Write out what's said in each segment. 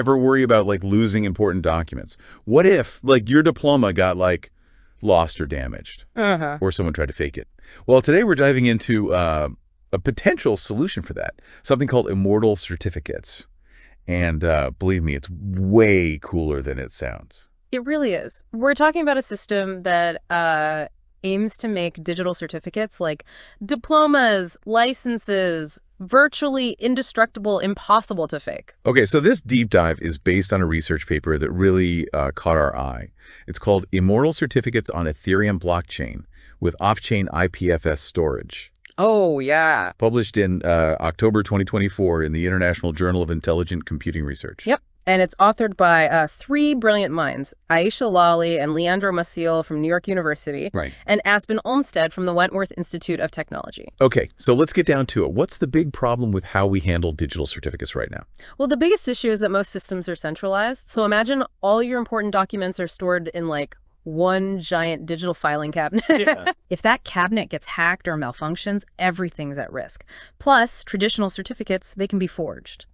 Ever worry about like losing important documents? What if like your diploma got like lost or damaged, or someone tried to fake it? Well, today we're diving into a potential solution for that, something called Immortal Certificates. And believe me, it's way cooler than it sounds. It really is. We're talking about a system that aims to make digital certificates like diplomas, licenses, virtually indestructible, impossible to fake. Okay, so this deep dive is based on a research paper that really caught our eye. It's called Immortal Certificates on Ethereum Blockchain with Off-Chain IPFS Storage. Oh, yeah. Published in October 2024 in the International Journal of Intelligent Computing Research. Yep. And it's authored by three brilliant minds, Aisha Lawley and Leandro Maciel from New York University, Right. and Aspen Olmsted from the Wentworth Institute of Technology. Okay, so let's get down to it. What's the big problem with how we handle digital certificates right now? Well, the biggest issue is that most systems are centralized. So imagine all your important documents are stored in like one giant digital filing cabinet. Yeah. If that cabinet gets hacked or malfunctions, everything's at risk. Plus, traditional certificates, they can be forged.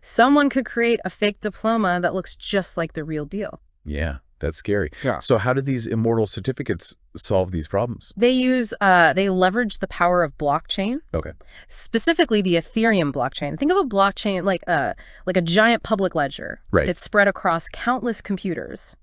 Someone could create a fake diploma that looks just like the real deal. Yeah, that's scary. Yeah. So how do these immortal certificates solve these problems? They leverage the power of blockchain, Okay. specifically the Ethereum blockchain. Think of a blockchain like a giant public ledger. Right. It's spread across countless computers.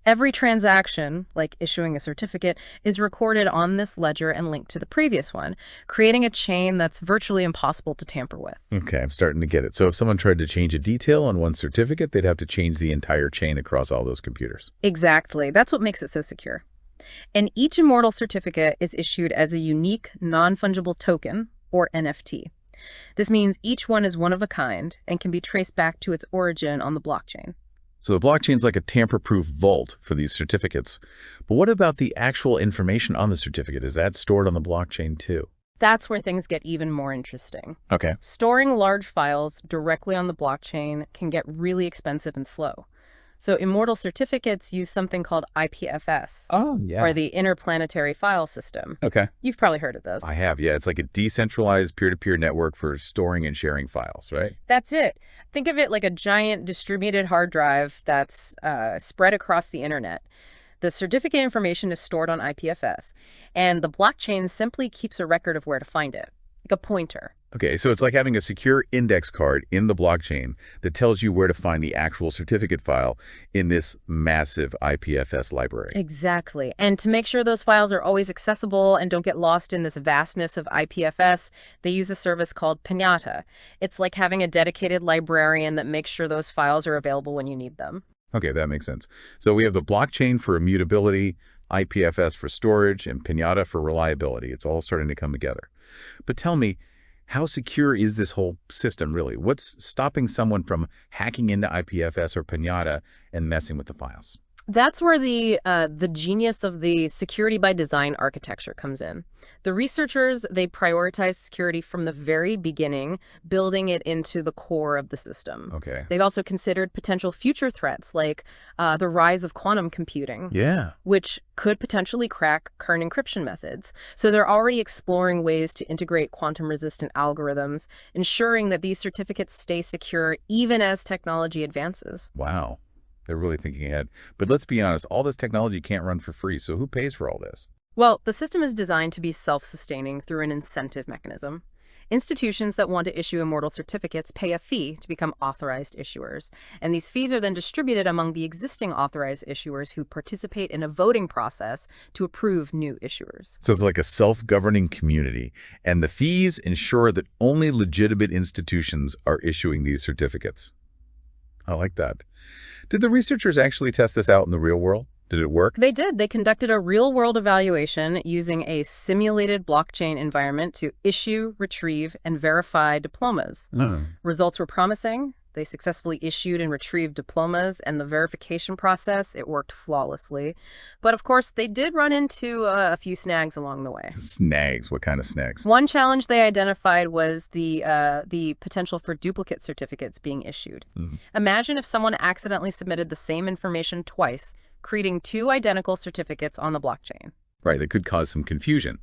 Every transaction, like issuing a certificate, is recorded on this ledger and linked to the previous one, creating a chain that's virtually impossible to tamper with. Okay, I'm starting to get it. So if someone tried to change a detail on one certificate, they'd have to change the entire chain across all those computers. Exactly. That's what makes it so secure. And each Immortal Certificate is issued as a unique, non-fungible token, or NFT. This means each one is one of a kind and can be traced back to its origin on the blockchain. So the blockchain's like a tamper-proof vault for these certificates. But what about the actual information on the certificate? Is that stored on the blockchain too? That's where things get even more interesting. Okay. Storing large files directly on the blockchain can get really expensive and slow. So Immortal Certificates use something called IPFS, Oh, yeah. or the Interplanetary File System. Okay. You've probably heard of this. I have, yeah. It's like a decentralized peer-to-peer network for storing and sharing files, right? That's it. Think of it like a giant distributed hard drive that's spread across the internet. The certificate information is stored on IPFS, and the blockchain simply keeps a record of where to find it, like a pointer. Okay, so it's like having a secure index card in the blockchain that tells you where to find the actual certificate file in this massive IPFS library. Exactly. And to make sure those files are always accessible and don't get lost in this vastness of IPFS, they use a service called Pinata. It's like having a dedicated librarian that makes sure those files are available when you need them. Okay, that makes sense. So we have the blockchain for immutability, IPFS for storage, and Pinata for reliability. It's all starting to come together. But tell me, how secure is this whole system, really? What's stopping someone from hacking into IPFS or Pinata and messing with the files? That's where the genius of the security by design architecture comes in. The researchers, they prioritize security from the very beginning, building it into the core of the system. Okay. They've also considered potential future threats like the rise of quantum computing, Yeah. which could potentially crack current encryption methods. So they're already exploring ways to integrate quantum-resistant algorithms, ensuring that these certificates stay secure even as technology advances. Wow. They're really thinking ahead. But let's be honest, all this technology can't run for free. So who pays for all this? Well, the system is designed to be self-sustaining through an incentive mechanism. Institutions that want to issue Immortal Certificates pay a fee to become authorized issuers, and these fees are then distributed among the existing authorized issuers who participate in a voting process to approve new issuers. So it's like a self-governing community, and the fees ensure that only legitimate institutions are issuing these certificates. I like that. Did the researchers actually test this out in the real world? Did it work? They did. They conducted a real-world evaluation using a simulated blockchain environment to issue, retrieve, and verify diplomas. Results were promising. They successfully issued and retrieved diplomas, and the verification process, it worked flawlessly. But of course, they did run into a few snags along the way. Snags? What kind of snags? One challenge they identified was the potential for duplicate certificates being issued. Imagine if someone accidentally submitted the same information twice, creating two identical certificates on the blockchain. Right, that could cause some confusion.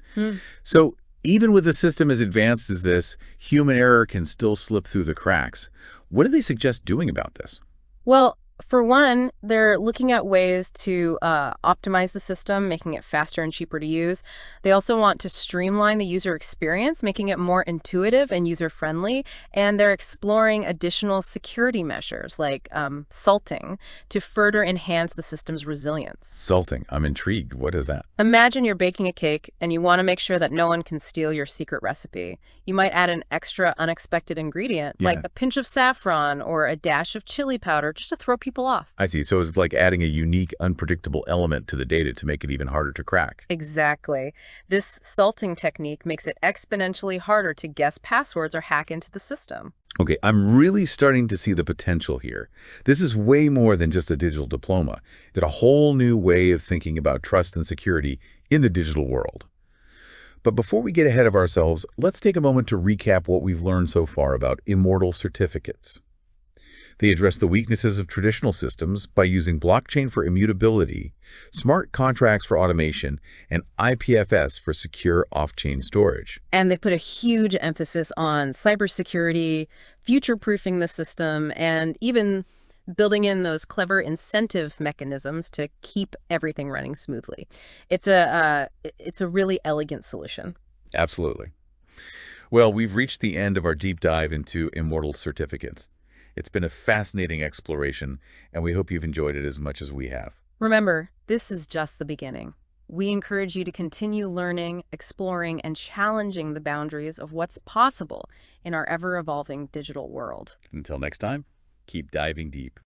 So even with a system as advanced as this, human error can still slip through the cracks. What do they suggest doing about this? Well, for one, they're looking at ways to optimize the system, making it faster and cheaper to use. They also want to streamline the user experience, making it more intuitive and user-friendly. And they're exploring additional security measures like salting to further enhance the system's resilience. Salting. I'm intrigued. What is that? Imagine you're baking a cake and you want to make sure that no one can steal your secret recipe. You might add an extra unexpected ingredient, like Yeah. a pinch of saffron or a dash of chili powder, just to throw people off. I see. So it's like adding a unique, unpredictable element to the data to make it even harder to crack. Exactly. This salting technique makes it exponentially harder to guess passwords or hack into the system. Okay, I'm really starting to see the potential here. This is way more than just a digital diploma. It's a whole new way of thinking about trust and security in the digital world. But before we get ahead of ourselves, let's take a moment to recap what we've learned so far about immortal certificates. They address the weaknesses of traditional systems by using blockchain for immutability, smart contracts for automation, and IPFS for secure off-chain storage. And they've put a huge emphasis on cybersecurity, future-proofing the system, and even building in those clever incentive mechanisms to keep everything running smoothly. It's a really elegant solution. Absolutely. Well, we've reached the end of our deep dive into immortal certificates. It's been a fascinating exploration, and we hope you've enjoyed it as much as we have. Remember, this is just the beginning. We encourage you to continue learning, exploring, and challenging the boundaries of what's possible in our ever-evolving digital world. Until next time, keep diving deep.